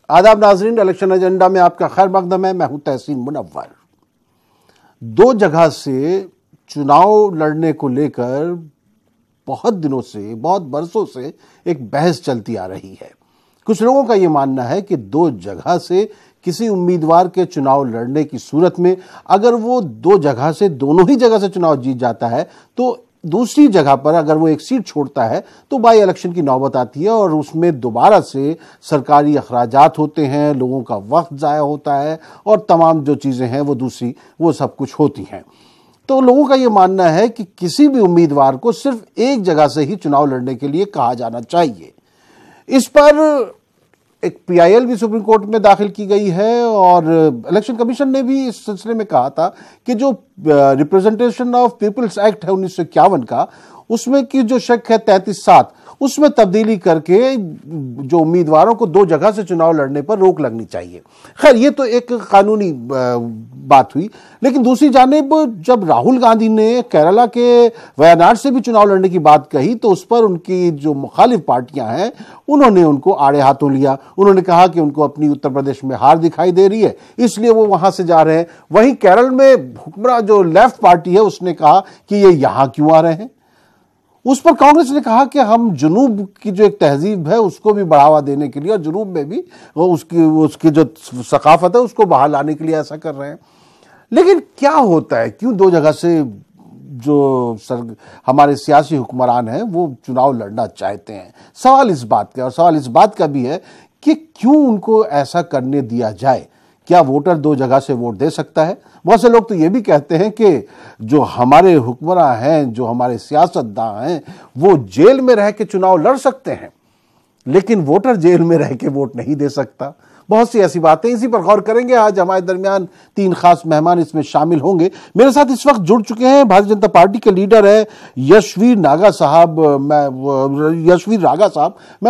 आदाब नाजरीन, election agenda में आपका खैर मकदम है। मैं हूं तहसीन मुनव्वर। दो जगह से चुनाव लड़ने को लेकर बहुत दिनों से, बहुत बरसों से एक बहस चलती आ रही है। कुछ लोगों का यह मानना है कि दो जगह से किसी उम्मीदवार के चुनाव लड़ने की सूरत में अगर वो दो जगह से, दोनों ही जगह से चुनाव जीत जाता है तो दूसरी जगह पर अगर वो एक सीट छोड़ता है तो बाई इलेक्शन की नौबत आती है और उसमें दोबारा से सरकारी अखराजात होते हैं, लोगों का वक्त ज़ाया होता है और तमाम जो चीज़ें हैं वो दूसरी वो सब कुछ होती हैं। तो लोगों का ये मानना है कि किसी भी उम्मीदवार को सिर्फ एक जगह से ही चुनाव लड़ने के लिए कहा जाना चाहिए। इस पर एक पीआईएल भी सुप्रीम कोर्ट में दाखिल की गई है और इलेक्शन कमीशन ने भी इस सिलसिले में कहा था कि जो रिप्रेजेंटेशन ऑफ पीपल्स एक्ट है 1951 का, उसमें की जो शक है 33(7) उसमें तब्दीली करके जो उम्मीदवारों को दो जगह से चुनाव लड़ने पर रोक लगनी चाहिए। खैर, ये तो एक कानूनी बात हुई, लेकिन दूसरी जानिब जब राहुल गांधी ने केरला के वयनाड से भी चुनाव लड़ने की बात कही तो उस पर उनकी जो मुखालिफ पार्टियां हैं उन्होंने उनको आड़े हाथों लिया। उन्होंने कहा कि उनको अपनी उत्तर प्रदेश में हार दिखाई दे रही है, इसलिए वो वहां से जा रहे हैं। वहीं केरल में हुक्मरान जो लेफ्ट पार्टी है उसने कहा कि ये यहां क्यों आ रहे हैं। उस पर कांग्रेस ने कहा कि हम जुनूब की जो एक तहजीब है उसको भी बढ़ावा देने के लिए और जुनूब में भी उसकी जो सकाफत है उसको बाहर लाने के लिए ऐसा कर रहे हैं। लेकिन क्या होता है, क्यों दो जगह से जो हमारे सियासी हुक्मरान हैं वो चुनाव लड़ना चाहते हैं? सवाल इस बात का, और सवाल इस बात का भी है कि क्यों उनको ऐसा करने दिया जाए। क्या वोटर दो जगह से वोट दे सकता है? बहुत से लोग तो ये भी कहते हैं कि जो हमारे हुक्मरान हैं, जो हमारे सियासतदान हैं, वो जेल में रह के चुनाव लड़ सकते हैं, लेकिन वोटर जेल में रह के वोट नहीं दे सकता। बहुत सी ऐसी बातें, इसी पर गौर करेंगे। आज हमारे दरमियान तीन खास मेहमान इसमें शामिल होंगे। मेरे साथ इस वक्त जुड़ चुके हैं भारतीय जनता पार्टी के लीडर है यशवीर रागा साहब। मैं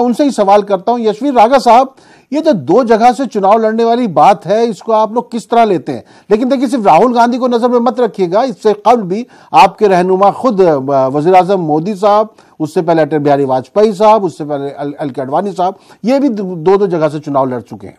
उनसे ही सवाल करता हूं। यशवीर रागा साहब, ये जो दो जगह से चुनाव लड़ने वाली बात है इसको आप लोग किस तरह लेते हैं? लेकिन देखिए, सिर्फ राहुल गांधी को नजर में मत रखिएगा, इससे कबल भी आपके रहनुमा खुद वजीर आजम मोदी साहब, उससे पहले अटल बिहारी वाजपेयी साहब, उससे पहले एल के अडवाणी साहब, ये भी दो जगह से चुनाव लड़ चुके हैं।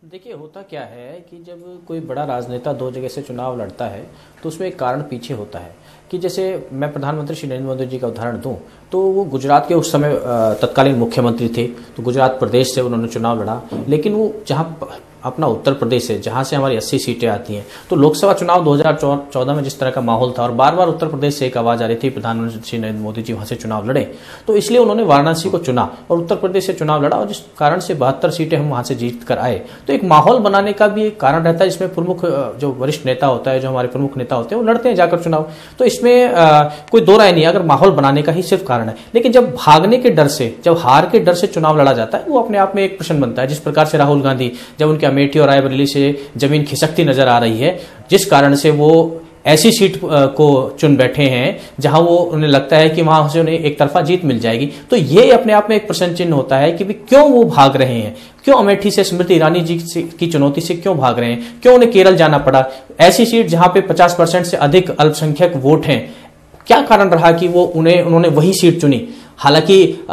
देखिए, होता क्या है कि जब कोई बड़ा राजनेता दो जगह से चुनाव लड़ता है तो उसमें एक कारण पीछे होता है कि जैसे मैं प्रधानमंत्री श्री नरेंद्र मोदी जी का उदाहरण दूं तो वो गुजरात के उस समय तत्कालीन मुख्यमंत्री थे, तो गुजरात प्रदेश से उन्होंने चुनाव लड़ा। लेकिन वो जहां अपना उत्तर प्रदेश है, जहां से हमारी 80 सीटें आती हैं, तो लोकसभा चुनाव 2014 में जिस तरह का माहौल था और बार बार उत्तर प्रदेश से एक आवाज आ रही थी प्रधानमंत्री श्री नरेंद्र मोदी जी वहां से चुनाव लड़े, तो इसलिए उन्होंने वाराणसी को चुना और उत्तर प्रदेश से चुनाव लड़ा और जिस कारण से 72 सीटें हम वहां से जीत कर आए। तो एक माहौल बनाने का भी एक कारण रहता है, जिसमें प्रमुख जो वरिष्ठ नेता होता है, जो हमारे प्रमुख नेता होते हैं, वो लड़ते हैं जाकर चुनाव। तो इसमें कोई दो राय नहीं है, अगर माहौल बनाने का ही सिर्फ कारण है। लेकिन जब भागने के डर से, जब हार के डर से चुनाव लड़ा जाता है, वो अपने आप में एक प्रश्न बनता है। जिस प्रकार से राहुल गांधी, जब उनके अमेठी और रायबरेली से जमीन खिसकती नजर आ रही है, जिस कारण से वो ऐसी सीट को चुन बैठे हैं जहां वो उन्हें लगता है कि वहां से उन्हें एक तरफा जीत मिल जाएगी, तो ये अपने आप में एक प्रश्न चिन्ह होता है कि क्यों वो भाग रहे हैं, क्यों अमेठी से स्मृति ईरानी जी की चुनौती से क्यों भाग रहे हैं, क्यों उन्हें केरल जाना पड़ा, ऐसी सीट जहां पे 50% से अधिक अल्पसंख्यक वोट हैं। क्या कारण रहा कि वो उन्होंने वही सीट चुनी? हालांकि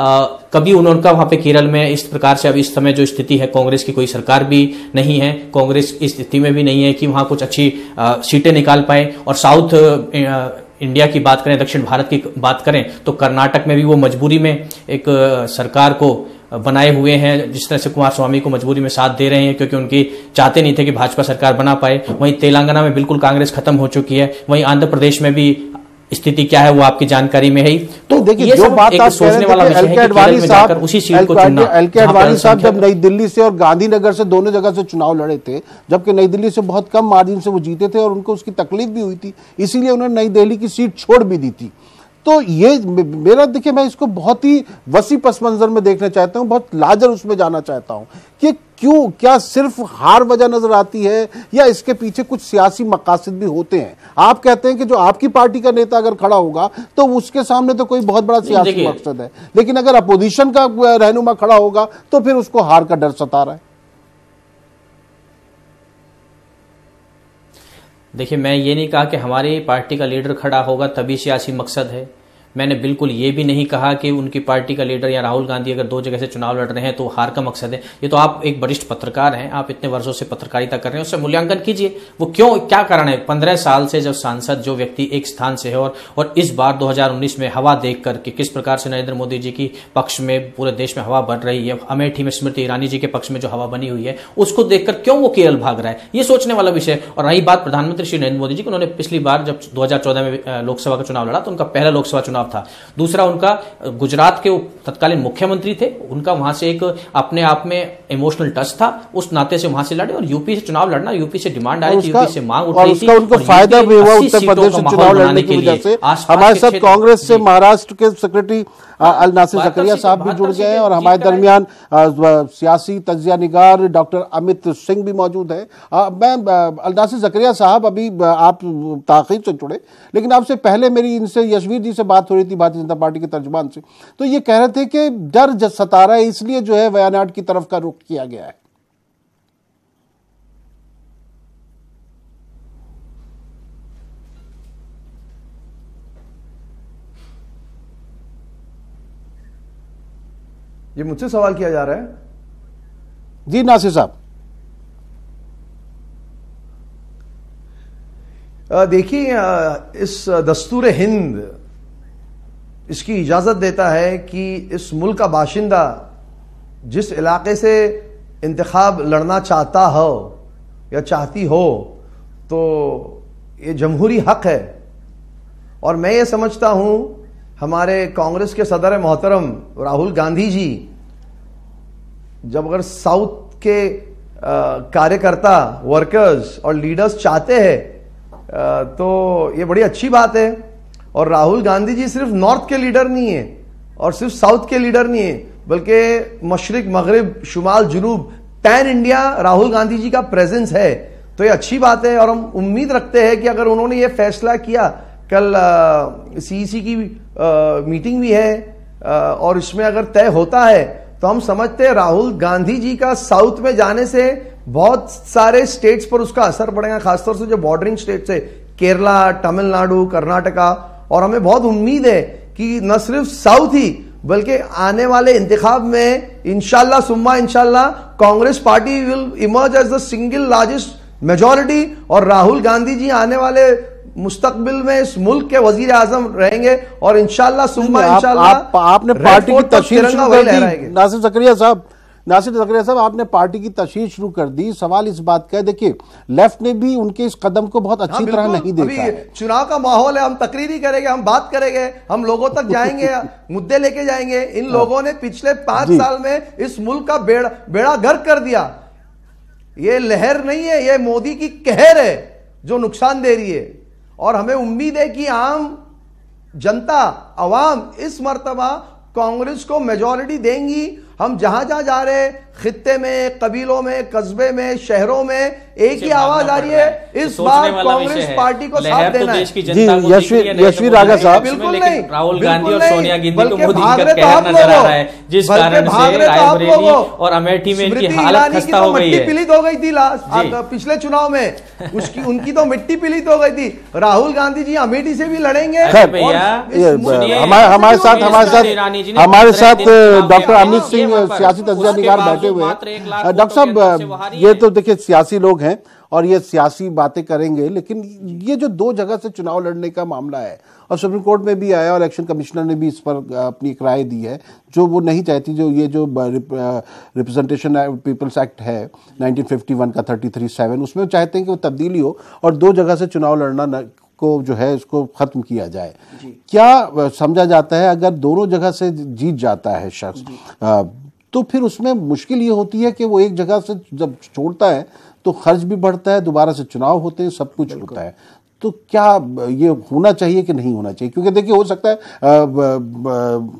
कभी उनका वहां पे केरल में इस प्रकार से, अब इस समय जो स्थिति है, कांग्रेस की कोई सरकार भी नहीं है, कांग्रेस इस स्थिति में भी नहीं है कि वहां कुछ अच्छी सीटें निकाल पाए। और साउथ इंडिया की बात करें, दक्षिण भारत की बात करें, तो कर्नाटक में भी वो मजबूरी में एक सरकार को बनाए हुए हैं, जिस तरह से कुमार स्वामी को मजबूरी में साथ दे रहे हैं क्योंकि उनकी चाहते नहीं थे कि भाजपा सरकार बना पाए। वहीं तेलंगाना में बिल्कुल कांग्रेस खत्म हो चुकी है। वहीं आंध्र प्रदेश में भी स्थिति क्या है वो आपकी जानकारी में है। तो देखिए, जो बात आप सोचने वाला विषय है कि अडवाणी साहब, उसी सीट को चुनना। एल के अडवाणी साहब जब नई दिल्ली से और गांधीनगर से दोनों जगह से चुनाव लड़े थे, जबकि नई दिल्ली से बहुत कम मार्जिन से वो जीते थे और उनको उसकी तकलीफ भी हुई थी, इसीलिए उन्होंने नई दिल्ली की सीट छोड़ भी दी थी। तो ये मेरा, देखिए, मैं इसको बहुत ही वसी पस मंजर में देखना चाहता हूं, बहुत लाजर उसमें जाना चाहता हूं कि क्यों, क्या सिर्फ हार वजह नजर आती है या इसके पीछे कुछ सियासी मकासद भी होते हैं? आप कहते हैं कि जो आपकी पार्टी का नेता अगर खड़ा होगा तो उसके सामने तो कोई बहुत बड़ा सियासी मकसद है, लेकिन अगर अपोजिशन का रहनुमा खड़ा होगा तो फिर उसको हार का डर सता रहा है। देखिए, मैं ये नहीं कहा कि हमारी पार्टी का लीडर खड़ा होगा तभी सियासी मकसद है। मैंने बिल्कुल ये भी नहीं कहा कि उनकी पार्टी का लीडर या राहुल गांधी अगर 2 जगह से चुनाव लड़ रहे हैं तो हार का मकसद है। ये तो आप एक वरिष्ठ पत्रकार हैं, आप इतने वर्षों से पत्रकारिता कर रहे हैं, उससे मूल्यांकन कीजिए वो क्यों, क्या कारण है। 15 साल से जब सांसद जो व्यक्ति एक स्थान से है और इस बार 2019 में हवा देख करके किस प्रकार से नरेंद्र मोदी जी की पक्ष में पूरे देश में हवा बढ़ रही है, अमेठी में स्मृति ईरानी जी के पक्ष में जो हवा बनी हुई है, उसको देखकर क्यों वो केरल भाग रहा है, ये सोचने वाला विषय। और रही बात प्रधानमंत्री श्री नरेंद्र मोदी जी की, उन्होंने पिछली बार जब 2014 में लोकसभा का चुनाव लड़ा तो उनका पहला लोकसभा चुनाव था। दूसरा, उनका गुजरात के तत्कालीन मुख्यमंत्री थे, उनका वहां से एक अपने आप में इमोशनल टच था, उस नाते से वहां से लड़े। और यूपी से चुनाव लड़ना, यूपी से डिमांड आई थी, यूपी से मांग उठ रही थी, उनको फायदा भी हुआ उत्तर प्रदेश से चुनाव लड़ने की वजह से। हमारे साथ कांग्रेस से महाराष्ट्र के सेक्रेटरी अल नासिर जकरिया साहब भी जुड़ गए हैं और हमारे दरमियान सियासी तज्जिया निगार डॉक्टर अमित सिंह भी मौजूद है। मैं अल नासिर जकरिया साहब, अभी आप ताखीर से जुड़े, लेकिन आपसे पहले मेरी इनसे यशवीर जी से बात हो रही थी, भारतीय जनता पार्टी के तर्जुमान से, तो ये कह रहे थे कि डर सता रहा है, इसलिए जो है वायनाड की तरफ का रुख किया गया है। ये मुझसे सवाल किया जा रहा है? जी नासिर साहब। देखिए, इस दस्तूर हिंद इसकी इजाजत देता है कि इस मुल्क का बाशिंदा जिस इलाके से इंतखाब लड़ना चाहता हो या चाहती हो, तो ये जमहूरी हक है। और मैं ये समझता हूं हमारे कांग्रेस के सदर मोहतरम राहुल गांधी जी जब अगर साउथ के कार्यकर्ता, वर्कर्स और लीडर्स चाहते हैं तो ये बड़ी अच्छी बात है। और राहुल गांधी जी सिर्फ नॉर्थ के लीडर नहीं है और सिर्फ साउथ के लीडर नहीं है, बल्कि मशरिक, मगरिब, शुमाल, जुनूब, पैन इंडिया राहुल गांधी जी का प्रेजेंस है। तो ये अच्छी बात है और हम उम्मीद रखते हैं कि अगर उन्होंने ये फैसला किया, कल सीईसी की मीटिंग भी है और इसमें अगर तय होता है तो हम समझते हैं राहुल गांधी जी का साउथ में जाने से बहुत सारे स्टेट्स पर उसका असर पड़ेगा, खासतौर से जो बॉर्डरिंग स्टेट्स है, केरला, तमिलनाडु, कर्नाटका। और हमें बहुत उम्मीद है कि न सिर्फ साउथ ही बल्कि आने वाले इंतखाब में इंशाल्लाह सुम्मा इंशाल्लाह Congress party will emerge as the single largest majority और राहुल गांधी जी आने वाले मुस्तकबिल में इस मुल्क के वजीर आजम रहेंगे और इंशाल्लाह सुम्मा इंशाल्लाह आपने पार्टी की तशहीर शुरू कर दी। नासिर जकरिया साहब, आपने पार्टी की तशहीर शुरू कर दी। सवाल इस बात का है, देखिए लेफ्ट ने भी उनके इस कदम को बहुत अच्छी तरह नहीं देखा है। चुनाव का माहौल है, हम तकरीरी करेंगे, हम बात करेंगे, हम लोगों तक जाएंगे, मुद्दे लेके जाएंगे। इन लोगों ने पिछले 5 साल में इस मुल्क का बेड़ा गर्क कर दिया। ये लहर नहीं है, ये मोदी की कहर है जो नुकसान दे रही है। और हमें उम्मीद है कि आम जनता, अवाम इस मर्तबा कांग्रेस को मेजॉरिटी देंगी। हम जहां जहां जा रहे हैं, खित्ते में, कबीलों में, कस्बे में, शहरों में, एक ही आवाज आ रही है, इस बार कांग्रेस पार्टी को साथ देना है। जी यशवीर रागा साहब, बिल्कुल नहीं, राहुल गांधी और सोनिया गांधी को बल्कि मोदी भाग का रहे तो कहर आप नजर आ रहा लोगों, है, जिस कारण से रायबरेली और अमेठी में इनकी हालत खस्ता हो गई है। पीलित हो गई थी पिछले चुनाव में, उनकी तो मिट्टी पीलित हो गई थी। राहुल गांधी जी अमेठी से भी लड़ेंगे। हमारे साथ डॉक्टर अमित सिंह, सियासी तज्जिया निगार बैठे हुए हैं। डॉक्टर साहब, ये तो देखिए सियासी लोग हैं और ये सियासी बातें करेंगे, लेकिन ये जो 2 जगह से चुनाव लड़ने का मामला है और सुप्रीम कोर्ट में भी आया और इलेक्शन कमिश्नर ने भी इस पर अपनी एक राय दी है, जो वो नहीं चाहती, जो ये जो रिप्रेजेंटेशन पीपल्स एक्ट है 1951 का 33(7), उसमें चाहते हैं कि वो तब्दीली हो और 2 जगह से चुनाव लड़ना को जो है इसको खत्म किया जाए। क्या समझा जाता है अगर दोनों जगह से जीत जाता है शख्स, तो फिर उसमें मुश्किल ये होती है कि वो एक जगह से जब छोड़ता है तो खर्च भी बढ़ता है, दोबारा से चुनाव होते हैं, सब कुछ होता है। तो क्या ये होना चाहिए कि नहीं होना चाहिए? क्योंकि देखिए हो सकता है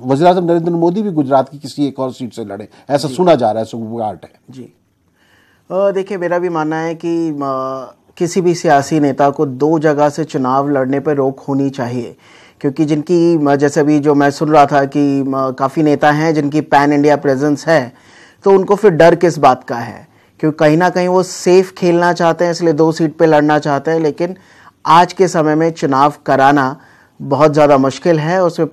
वज़ीर आज़म नरेंद्र मोदी भी गुजरात की किसी एक और सीट से लड़े, ऐसा सुना जा रहा है, सुगबुगाहट है। जी देखिए, मेरा भी मानना है कि किसी भी सियासी नेता को 2 जगह से चुनाव लड़ने पर रोक होनी चाहिए, क्योंकि जिनकी, जैसे अभी जो मैं सुन रहा था कि काफ़ी नेता हैं जिनकी पैन इंडिया प्रेजेंस है, तो उनको फिर डर किस बात का है? क्योंकि कहीं ना कहीं वो सेफ खेलना चाहते हैं, इसलिए 2 सीट पे लड़ना चाहते हैं। लेकिन आज के समय में चुनाव कराना बहुत ज़्यादा मुश्किल है, उसमें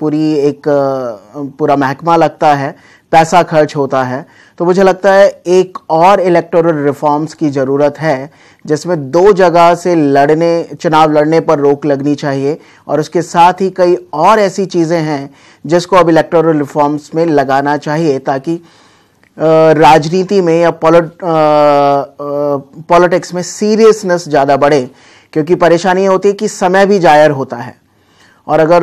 पूरा महकमा लगता है, पैसा खर्च होता है। तो मुझे लगता है एक और इलेक्टोरल रिफॉर्म्स की ज़रूरत है जिसमें 2 जगह से चुनाव लड़ने पर रोक लगनी चाहिए, और उसके साथ ही कई और ऐसी चीज़ें हैं जिसको अब इलेक्टोरल रिफॉर्म्स में लगाना चाहिए ताकि राजनीति में या पॉलिटिक्स में सीरियसनेस ज़्यादा बढ़े। क्योंकि परेशानी होती है कि समय भी जायर होता है, और अगर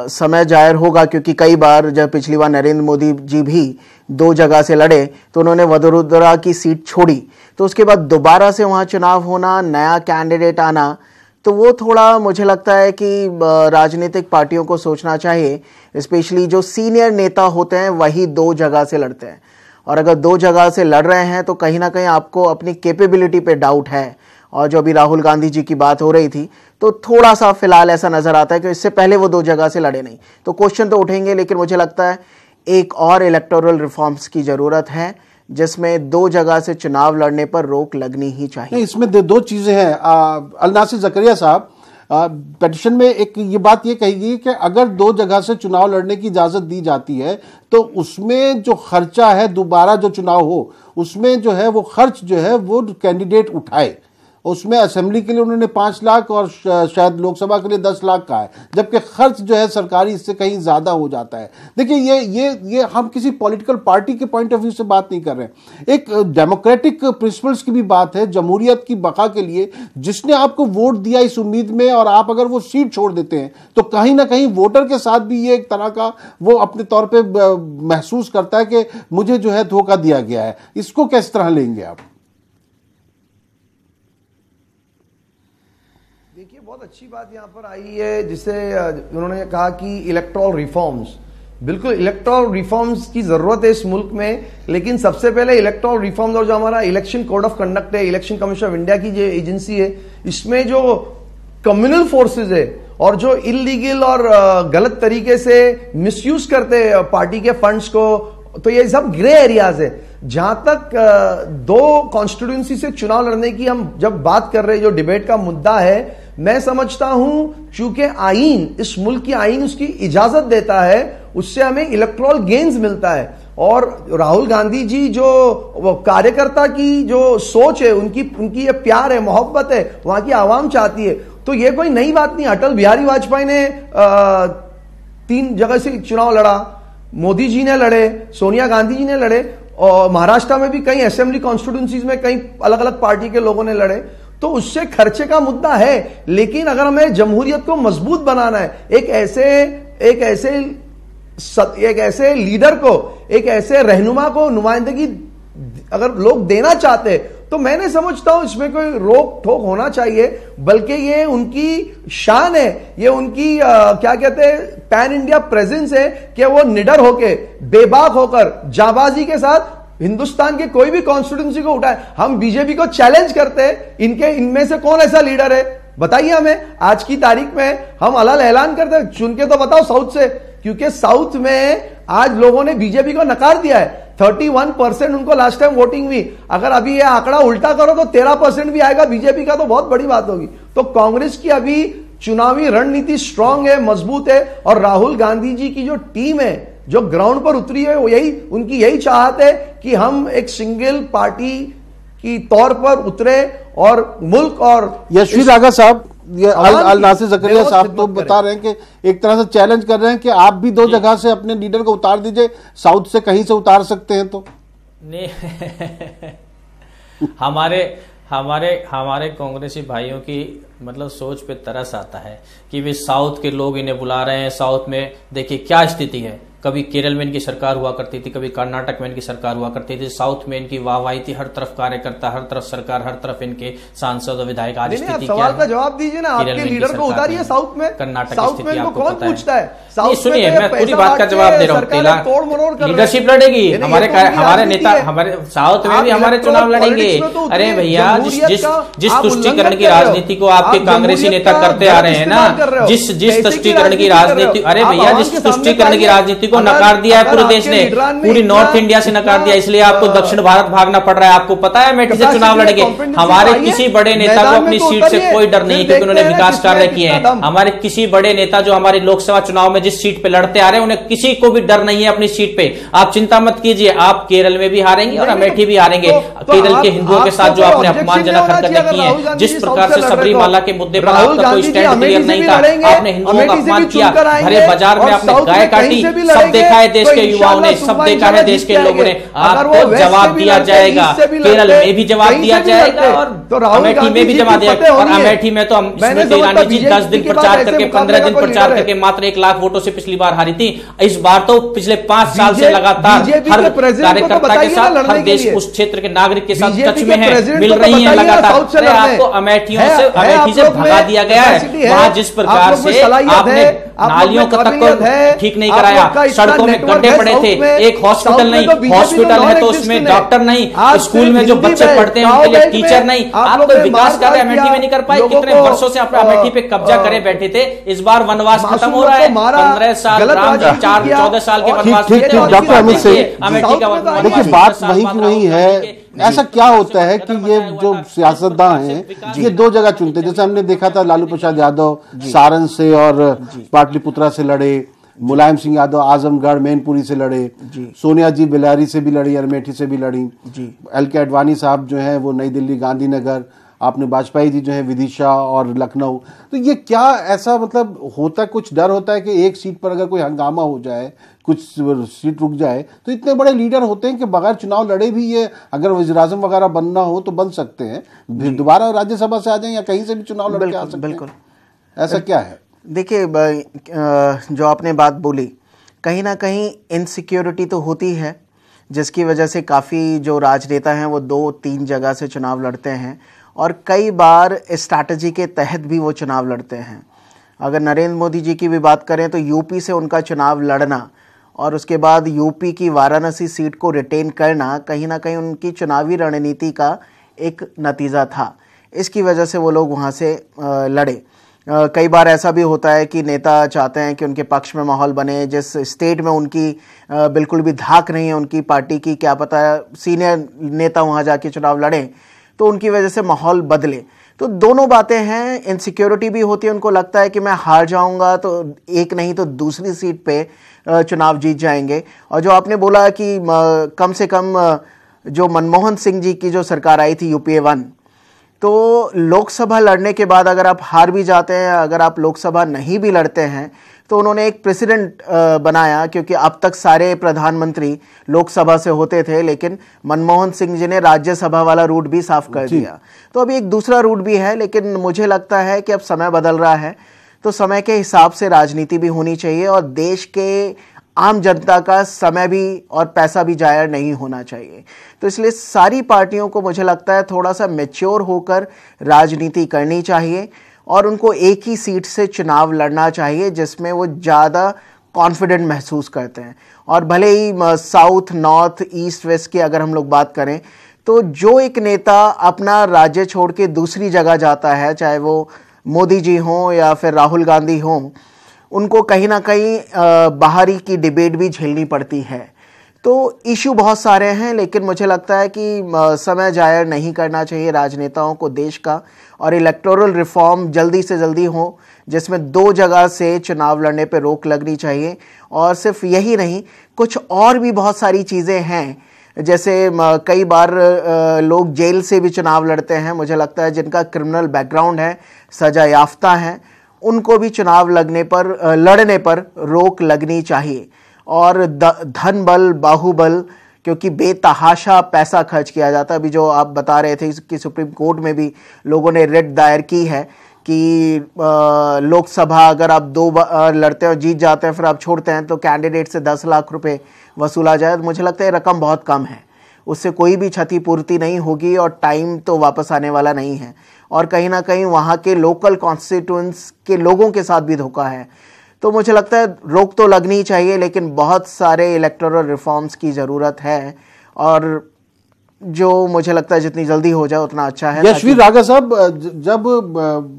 समय जायर होगा, क्योंकि कई बार जब पिछली बार नरेंद्र मोदी जी भी 2 जगह से लड़े तो उन्होंने वडोदरा की सीट छोड़ी, तो उसके बाद दोबारा से वहाँ चुनाव होना, नया कैंडिडेट आना, तो वो थोड़ा मुझे लगता है कि राजनीतिक पार्टियों को सोचना चाहिए, स्पेशली जो सीनियर नेता होते हैं वही 2 जगह से लड़ते हैं। और अगर 2 जगह से लड़ रहे हैं तो कहीं ना कहीं आपको अपनी कैपेबिलिटी पे डाउट है। और जो अभी राहुल गांधी जी की बात हो रही थी, तो थोड़ा सा फिलहाल ऐसा नजर आता है कि इससे पहले वो 2 जगह से लड़े नहीं, तो क्वेश्चन तो उठेंगे। लेकिन मुझे लगता है एक और इलेक्टोरल रिफॉर्म्स की जरूरत है जिसमें 2 जगह से चुनाव लड़ने पर रोक लगनी ही चाहिए। इसमें 2 चीजें हैं। अल नासिर ज़करिया साहब, पेटिशन में एक ये बात ये कही गई कि अगर 2 जगह से चुनाव लड़ने की इजाजत दी जाती है तो उसमें जो खर्चा है, दोबारा जो चुनाव हो उसमें जो है वो खर्च जो है वो कैंडिडेट उठाए। उसमें असेंबली के लिए उन्होंने 5 लाख और शायद लोकसभा के लिए 10 लाख का है, जबकि खर्च जो है सरकारी इससे कहीं ज्यादा हो जाता है। देखिए ये हम किसी पॉलिटिकल पार्टी के पॉइंट ऑफ व्यू से बात नहीं कर रहे हैं, एक डेमोक्रेटिक प्रिंसिपल्स की भी बात है, जमहूरियत की बका के लिए जिसने आपको वोट दिया इस उम्मीद में, और आप अगर वो सीट छोड़ देते हैं तो कहीं ना कहीं वोटर के साथ भी ये एक तरह का वो अपने तौर पर महसूस करता है कि मुझे जो है धोखा दिया गया है। इसको किस तरह लेंगे आप? देखिए, बहुत अच्छी बात यहाँ पर आई है जिसे उन्होंने कहा कि इलेक्टोरल रिफॉर्म्स, बिल्कुल इलेक्टोरल रिफॉर्म्स की जरूरत है इस मुल्क में। लेकिन सबसे पहले इलेक्टोरल रिफॉर्म्स और जो हमारा इलेक्शन कोड ऑफ कंडक्ट है, इलेक्शन कमीशन ऑफ इंडिया की जो एजेंसी है, इसमें जो कम्युनल फोर्सेज है और जो इलीगल और गलत तरीके से मिसयूज करते हैं पार्टी के फंड्स को, तो ये सब ग्रे एरियाज है। जहां तक 2 कॉन्स्टिट्यूंसी से चुनाव लड़ने की हम जब बात कर रहे हैं, जो डिबेट का मुद्दा है, मैं समझता हूं चूंकि आईन, इस मुल्क की आईन उसकी इजाजत देता है, उससे हमें इलेक्टोरल गेन्स मिलता है। और राहुल गांधी जी जो कार्यकर्ता की जो सोच है, उनकी ये प्यार है, मोहब्बत है, वहां की आवाम चाहती है, तो ये कोई नई बात नहीं। अटल बिहारी वाजपेयी ने 3 जगह से चुनाव लड़ा, मोदी जी ने लड़े, सोनिया गांधी जी ने लड़े, और महाराष्ट्र में भी कई असेंबली कॉन्स्टिट्यूंसीज में कई अलग अलग पार्टी के लोगों ने लड़े, तो उससे खर्चे का मुद्दा है। लेकिन अगर हमें जमहूरियत को मजबूत बनाना है, एक ऐसे लीडर को, एक ऐसे रहनुमा को नुमाइंदगी अगर लोग देना चाहते, तो मैं नहीं समझता हूं इसमें कोई रोक ठोक होना चाहिए, बल्कि ये उनकी शान है, ये उनकी क्या कहते हैं पैन इंडिया प्रेजेंस है कि वो निडर होके, बेबाक होकर, जाबाजी के साथ हिंदुस्तान के कोई भी कॉन्स्टिट्यूंसी को उठाए। हम बीजेपी को चैलेंज करते हैं, इनमें से कौन ऐसा लीडर है बताइए हमें। आज की तारीख में हम अलग ऐलान करते हैं, चुन के तो बताओ साउथ से, क्योंकि साउथ में आज लोगों ने बीजेपी को नकार दिया है। 31% उनको लास्ट टाइम वोटिंग हुई। अगर अभी ये आंकड़ा उल्टा करो तो 13% भी आएगा बीजेपी का, तो बहुत बड़ी बात होगी। तो कांग्रेस की अभी चुनावी रणनीति स्ट्रांग है, मजबूत है, और राहुल गांधी जी की जो टीम है, जो ग्राउंड पर उतरी है, वो उनकी यही चाहत है कि हम एक सिंगल पार्टी की तौर पर उतरे और मुल्क और यशवी रागा साहब, ये अल नासिर ज़करिया साहब तो बता रहे हैं कि एक तरह से चैलेंज कर रहे हैं कि आप भी 2 जगह से अपने लीडर को उतार दीजिए, साउथ से कहीं से उतार सकते हैं तो नहीं। हमारे कांग्रेसी भाइयों की मतलब सोच पे तरस आता है कि वे साउथ के लोग इन्हें बुला रहे हैं। साउथ में देखिए क्या स्थिति है, कभी केरल में इनकी सरकार हुआ करती थी, कभी कर्नाटक में इनकी सरकार हुआ करती थी, साउथ में इनकी वाहवाही थी, हर तरफ कार्यकर्ता, हर तरफ सरकार, हर तरफ इनके सांसद और विधायक। आज स्थिति क्या सवाल का जवाब दीजिए ना, आपके लीडर को उतारिए साउथ में, कर्नाटक साउथ में आपको कौन पूछता है? सुनिए, मैं पूरी बात का जवाब दे रहा हूँ। लीडरशिप लड़ेगी, हमारे नेता, हमारे साउथ में भी हमारे चुनाव लड़ेंगे। अरे भैया, जिस तुष्टीकरण की राजनीति को आपके कांग्रेसी नेता करते आ रहे हैं ना, जिस तुष्टीकरण की राजनीति, अरे भैया जिस तुष्टीकरण की राजनीति को नकार दिया है पूरे देश ने, पूरी नॉर्थ इंडिया से नकार दिया, इसलिए आपको दक्षिण भारत भागना पड़ रहा है। आपको पता है अमेठी से चुनाव लड़ेंगे, हमारे किसी बड़े नेता को अपनी सीट से कोई डर नहीं, क्योंकि उन्होंने विकास कार्य किए हैं। हमारे किसी बड़े नेता जो हमारे लोकसभा चुनाव में जिस सीट पे लड़ते आ रहे हैं, उन्हें किसी को भी डर नहीं है अपनी सीट पे। आप चिंता मत कीजिए, आप केरल में भी हारेंगे और अमेठी भी हारेंगे। केरल के हिंदुओं के साथ जो आपने अपमानजनक हरकतें की हैं, जिस प्रकार से सबरीमाला के मुद्दे पर आपका कोई स्टैंड क्लियर नहीं था, आपने हिंदुओं का अपमान किया, भरे बाजार में आपने गाय काटी, सब देखा है देश के युवाओं ने, सब देखा है देश के लोगों ने। आपको जवाब दिया जाएगा, केरल में भी जवाब दिया जाएगा और अमेठी में भी जवाब दिया। और अमेठी में तो स्मृति ईरानी जी 10 दिन प्रचार करके, 15 दिन प्रचार करके मात्र 1 लाख वोटों से पिछली बार हारी थी। इस बार तो पिछले 5 साल से लगातार हर कार्यकर्ता के साथ, हर देश उस क्षेत्र के नागरिक के साथ टच में है, मिल रही है लगातार। आपको अमेठी से भगा दिया गया है। वहां जिस प्रकार से आपने नालियों का तक ठीक नहीं कराया, सड़कों में गड्ढे पड़े थे, एक हॉस्पिटल नहीं, हॉस्पिटल है तो उसमें डॉक्टर नहीं, स्कूल में जो बच्चे पढ़ते हैं उनके लिए टीचर नहीं। आप तो विकास कार्य अमेठी में नहीं कर पाए, कितने वर्षों से आप अमेठी पे कब्जा करे बैठे थे। इस बार वनवास खत्म हो रहा है, 15 साल राम जी 14 साल के वनवास थे। डॉक्टर अमित से अमेठी का वनवास, देखिए बात वही की वही है। ऐसा क्या होता है कि ये जो सियासतदान हैं ये 2 जगह चुनते हैं। जैसे हमने देखा था लालू प्रसाद यादव सारण से और पाटलिपुत्रा से लड़े, मुलायम सिंह यादव आजमगढ़ मैनपुरी से लड़े, सोनिया जी बेलारी से भी लड़ी, अमेठी से भी लड़ी, LK आडवाणी साहब जो हैं वो नई दिल्ली गांधीनगर, आपने वाजपेयी जी जो है विदिशा और लखनऊ। तो ये क्या ऐसा मतलब होता है, कुछ डर होता है कि एक सीट पर अगर कोई हंगामा हो जाए, कुछ सीट रुक जाए, तो इतने बड़े लीडर होते हैं कि बगैर चुनाव लड़े भी ये अगर वज़ीर-ए-आज़म वगैरह बनना हो तो बन सकते हैं, दोबारा राज्यसभा से आ जाएं या कहीं से भी चुनाव लड़ के आ सकते हैं। बिल्कुल ऐसा क्या है? देखिए जो आपने बात बोली, कहीं ना कहीं इनसिक्योरिटी तो होती है, जिसकी वजह से काफ़ी जो राजनेता हैं वो 2-3 जगह से चुनाव लड़ते हैं और कई बार स्ट्रैटेजी के तहत भी वो चुनाव लड़ते हैं। अगर नरेंद्र मोदी जी की भी बात करें तो यूपी से उनका चुनाव लड़ना और उसके बाद यूपी की वाराणसी सीट को रिटेन करना कहीं ना कहीं उनकी चुनावी रणनीति का एक नतीजा था। इसकी वजह से वो लोग वहाँ से लड़े। कई बार ऐसा भी होता है कि नेता चाहते हैं कि उनके पक्ष में माहौल बने, जिस स्टेट में उनकी बिल्कुल भी धाक नहीं है उनकी पार्टी की, क्या पता सीनियर नेता वहाँ जाके चुनाव लड़ें तो उनकी वजह से माहौल बदले। तो दोनों बातें हैं, इनसिक्योरिटी भी होती है, उनको लगता है कि मैं हार जाऊंगा तो एक नहीं तो दूसरी सीट पे चुनाव जीत जाएंगे। और जो आपने बोला कि कम से कम जो मनमोहन सिंह जी की जो सरकार आई थी UPA 1, तो लोकसभा लड़ने के बाद अगर आप हार भी जाते हैं, अगर आप लोकसभा नहीं भी लड़ते हैं तो उन्होंने एक प्रेसिडेंट बनाया, क्योंकि अब तक सारे प्रधानमंत्री लोकसभा से होते थे, लेकिन मनमोहन सिंह जी ने राज्यसभा वाला रूट भी साफ कर दिया। तो अभी एक दूसरा रूट भी है, लेकिन मुझे लगता है कि अब समय बदल रहा है तो समय के हिसाब से राजनीति भी होनी चाहिए और देश के आम जनता का समय भी और पैसा भी जाया नहीं होना चाहिए। तो इसलिए सारी पार्टियों को मुझे लगता है थोड़ा सा मैच्योर होकर राजनीति करनी चाहिए और उनको एक ही सीट से चुनाव लड़ना चाहिए जिसमें वो ज़्यादा कॉन्फिडेंट महसूस करते हैं। और भले ही साउथ, नॉर्थ, ईस्ट, वेस्ट की अगर हम लोग बात करें तो जो एक नेता अपना राज्य छोड़ के दूसरी जगह जाता है, चाहे वो मोदी जी हों या फिर राहुल गांधी हों, उनको कहीं ना कहीं बाहरी की डिबेट भी झेलनी पड़ती है। तो इशू बहुत सारे हैं, लेकिन मुझे लगता है कि समय जाया नहीं करना चाहिए राजनेताओं को देश का, और इलेक्टोरल रिफॉर्म जल्दी से जल्दी हो जिसमें 2 जगह से चुनाव लड़ने पर रोक लगनी चाहिए। और सिर्फ यही नहीं, कुछ और भी बहुत सारी चीज़ें हैं, जैसे कई बार लोग जेल से भी चुनाव लड़ते हैं, मुझे लगता है जिनका क्रिमिनल बैकग्राउंड है, सजा याफ्ता हैं, उनको भी चुनाव लड़ने पर रोक लगनी चाहिए। और धन बल, बाहुबल, क्योंकि बेतहाशा पैसा खर्च किया जाता है। अभी जो आप बता रहे थे कि सुप्रीम कोर्ट में भी लोगों ने रिट दायर की है कि लोकसभा अगर आप 2 बार लड़ते हैं और जीत जाते हैं फिर आप छोड़ते हैं तो कैंडिडेट से 10 लाख रुपए वसूला जाए। तो मुझे लगता है रकम बहुत कम है, उससे कोई भी क्षतिपूर्ति नहीं होगी और टाइम तो वापस आने वाला नहीं है। और कहीं ना कहीं वहाँ के लोकल कॉन्स्टिट्यूएंट्स के लोगों के साथ भी धोखा है। तो मुझे लगता है रोक तो लगनी चाहिए, लेकिन बहुत सारे इलेक्टोरल रिफॉर्म्स की ज़रूरत है। और जो मुझे लगता है जितनी जल्दी हो जाए उतना अच्छा है। यशवीर राघव साहब, जब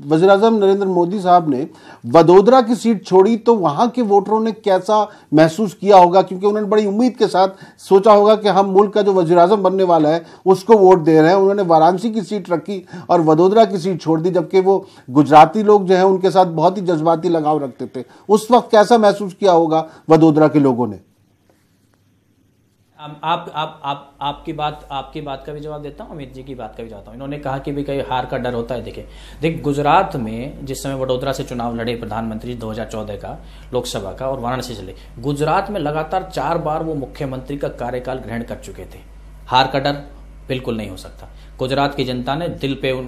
वज़ीर-ए-आज़म नरेंद्र मोदी साहब ने वडोदरा की सीट छोड़ी तो वहां के वोटरों ने कैसा महसूस किया होगा, क्योंकि उन्होंने बड़ी उम्मीद के साथ सोचा होगा कि हम मुल्क का जो वज़ीर-ए-आज़म बनने वाला है उसको वोट दे रहे हैं। उन्होंने वाराणसी की सीट रखी और वडोदरा की सीट छोड़ दी, जबकि वो गुजराती लोग जो है उनके साथ बहुत ही जज्बाती लगाव रखते थे। उस वक्त कैसा महसूस किया होगा वडोदरा के लोगों ने? आपकी बात का भी जवाब देता हूं, अमित जी की बात का भी जवाब। इन्होंने कहा कि भी कहीं हार का डर होता है। देखिए गुजरात में जिस समय वडोदरा से चुनाव लड़े प्रधानमंत्री 2014 का लोकसभा का और वाराणसी से लड़े, गुजरात में लगातार 4 बार वो मुख्यमंत्री का कार्यकाल ग्रहण कर चुके थे। हार का डर बिल्कुल नहीं हो सकता। गुजरात की जनता ने दिल पे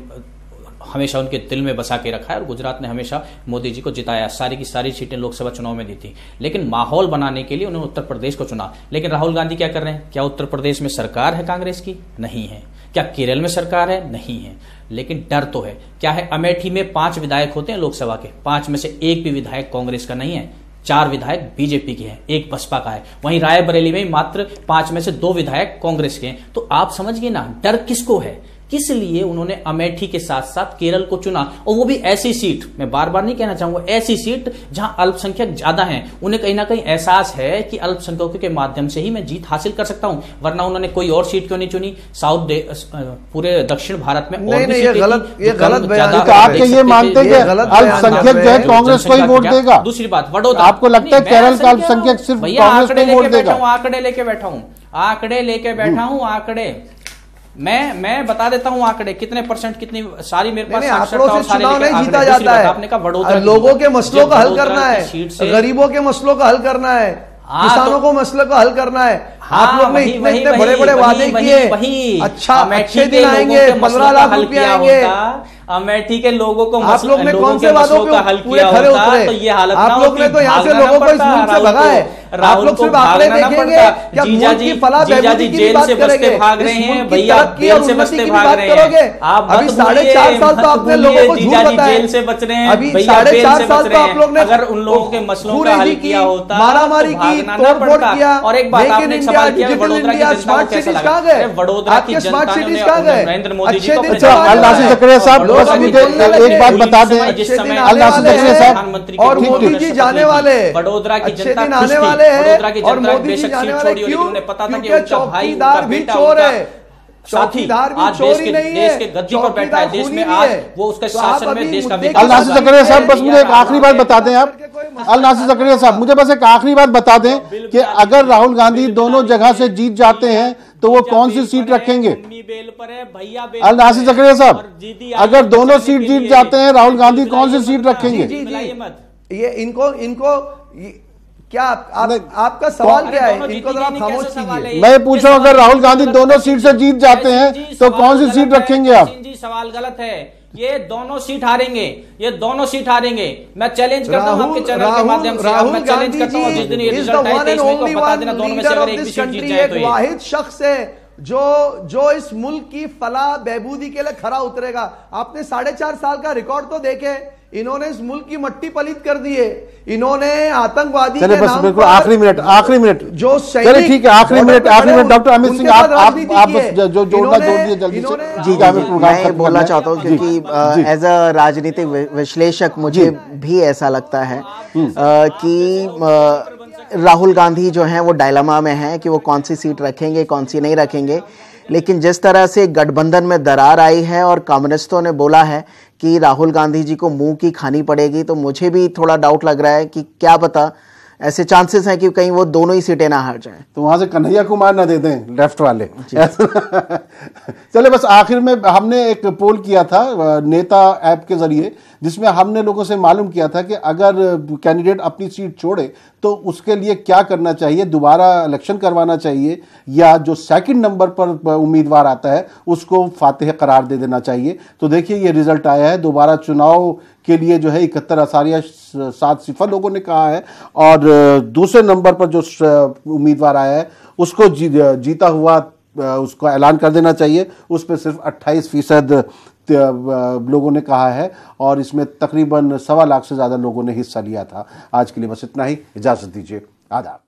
हमेशा उनके दिल में बसा के रखा है और गुजरात ने हमेशा मोदी जी को जिताया। सारी की सारी सीटें लोकसभा चुनाव में दी थी, लेकिन माहौल बनाने के लिए उन्होंने उत्तर प्रदेश को चुना। लेकिन राहुल गांधी क्या कर रहे हैं? क्या उत्तर प्रदेश में सरकार है कांग्रेस की? नहीं है। क्या केरल में सरकार है? नहीं है। लेकिन डर तो है। क्या है? अमेठी में 5 विधायक होते हैं लोकसभा के, 5 में से एक भी विधायक कांग्रेस का नहीं है, 4 विधायक बीजेपी के हैं, 1 बसपा का है। वहीं रायबरेली में मात्र 5 में से 2 विधायक कांग्रेस के हैं। तो आप समझिए ना डर किसको है, किस लिए उन्होंने अमेठी के साथ साथ केरल को चुना, और वो भी ऐसी सीट, मैं बार बार नहीं कहना चाहूंगा, ऐसी सीट जहां अल्पसंख्यक ज्यादा हैं। उन्हें कहीं ना कहीं एहसास है कि अल्पसंख्यकों के माध्यम से ही मैं जीत हासिल कर सकता हूं, वरना उन्होंने कोई और सीट क्यों नहीं चुनी? पूरे दक्षिण भारत में और भी ये गलत बयान। आपके ये मानते हैं कि अल्पसंख्यक जो है कांग्रेस को ही वोट देगा? दूसरी बात, वडोदरा, आपको लगता है केरल का अल्पसंख्यक सिर्फ कांग्रेस को ही वोट देगा? आंकड़े लेके बैठा हूं, आंकड़े मैं बता देता हूं आंकड़े, कितने परसेंट, कितनी सारी मेरे पास आंकड़ों से चुनाव नहीं जीता जाता है। आपने कहा वडोदरा, लोगों के मसलों का हल करना है, गरीबों के मसलों का हल करना है, किसानों को मसले को हल करना है। आप लोग ने इतने बड़े बड़े वादे किए, अच्छे दिन आएंगे, 15 लाख रुपए आएंगे। अमेठी के लोगों को आप लोग ने कौन से वादों पे हल पूरे किया खरे होता, उतरे? तो ये हालत आप लोग ने तो यहाँ से लोगों को इस मुल्क से भगा है। आप लोग सिर्फ आंकड़े देखेंगे, क्या मुल्क की फलाह बहबूदी की बात करेंगे? भाग रहे हैं भैया, जेल से बचते भाग रहे हैं। अभी 4.5 साल तो आपने लोगों को झूठ बताया, जेल से बच रहे हैं। अभी 4.5 साल तो आप लोग ने अगर उन लोगों के मसलों का हल किया होता, मारामारी की, तोड़फोड़ किया। और एक बात आपने सवाल किया वडोदरा की जनता को कैसा लगा? वडोदरा की जनता ने नरेंद्र मोदी जी को नासिर ज़करिया साहब, बस मुझे एक बात बता दें, और मोदी जी जाने वाले, वडोदरा की अच्छे जनता दिन आने वाले हैं, और मोदी जी बेशक जाने सीट वाले छोड़ी हो, लेकिन उन्हें पता था कि उनका भाई, चौकीदार भी चोर है। चौकीदार भी चोर ही नहीं है, देश के गद्दी पर बैठा है, देश में आज वो उसके शासन में देश का अल नासिर ज़करिया साहब, बस मुझे एक आखिरी बात बता दें आप, अल नासिर ज़करिया साहब, मुझे बस एक आखिरी बात बता दें कि अगर राहुल गांधी दोनों जगह से जीत जाते हैं तो वो कौन सी सीट रखेंगे? अल नासिर ज़करिया साहब, अगर दोनों सीट जीत जाते हैं राहुल गांधी कौन सी सीट रखेंगे? ये इनको क्या आपका सवाल क्या है? इनको जरा खामोश कीजिए। मैं पूछ रहा हूं, अगर राहुल गांधी दोनों सीट से जीत जाते हैं तो कौन सी सीट रखेंगे आप? जी सवाल गलत है, ये दोनों सीट हारेंगे, ये दोनों सीट हारेंगे। मैं चैलेंज करता हूं आपके चैनल के माध्यम से, मैं चैलेंज करता हूं, जिस दिन ये रिजल्ट आए देश में को बता देना दोनों में से अगर एक भी सीट जीत जाए तो ये वाहिद शख्स है जो इस मुल्क की फलाह बहबूदी के लिए खरा उतरेगा। आपने 4.5 साल का रिकॉर्ड तो देखे, इन्होंने इस मुल्क की मट्टी पलीत कर दी है। इन्होंने आतंकवादी के नाम पर आखिरी मिनट जो चलिए ठीक है, आखिरी मिनट डॉक्टर अमित सिंह, आप जो जोड़ना जोड़ दिए जल्दी से। जी मैं बोलना चाहता हूँ, क्योंकि एज अ राजनीतिक विश्लेषक मुझे भी ऐसा लगता है कि राहुल गांधी जो हैं वो डायलेमा में हैं कि वो कौन सी सीट रखेंगे, कौन सी नहीं रखेंगे। लेकिन जिस तरह से गठबंधन में दरार आई है और कम्युनिस्टों ने बोला है कि राहुल गांधी जी को मुंह की खानी पड़ेगी, तो मुझे भी थोड़ा डाउट लग रहा है कि क्या पता ऐसे चांसेस हैं कि कहीं वो दोनों ही सीटें ना हार जाएं। तो वहां से कन्हैया कुमार ना दे दें लेफ्ट वाले। चले, बस आखिर में हमने एक पोल किया था नेता ऐप के जरिए, जिसमें हमने लोगों से मालूम किया था कि अगर कैंडिडेट अपनी सीट छोड़े तो उसके लिए क्या करना चाहिए, दोबारा इलेक्शन करवाना चाहिए या जो सेकंड नंबर पर उम्मीदवार आता है उसको फातिह करार दे देना चाहिए। तो देखिए ये रिजल्ट आया है, दोबारा चुनाव के लिए जो है 71.7% लोगों ने कहा है, और दूसरे नंबर पर जो उम्मीदवार आया है उसको जीता हुआ उसको ऐलान कर देना चाहिए। उस पर सिर्फ 28% लोगों ने कहा है, और इसमें तकरीबन 1.25 लाख से ज़्यादा लोगों ने हिस्सा लिया था। आज के लिए बस इतना ही, इजाज़त दीजिए, आदाब।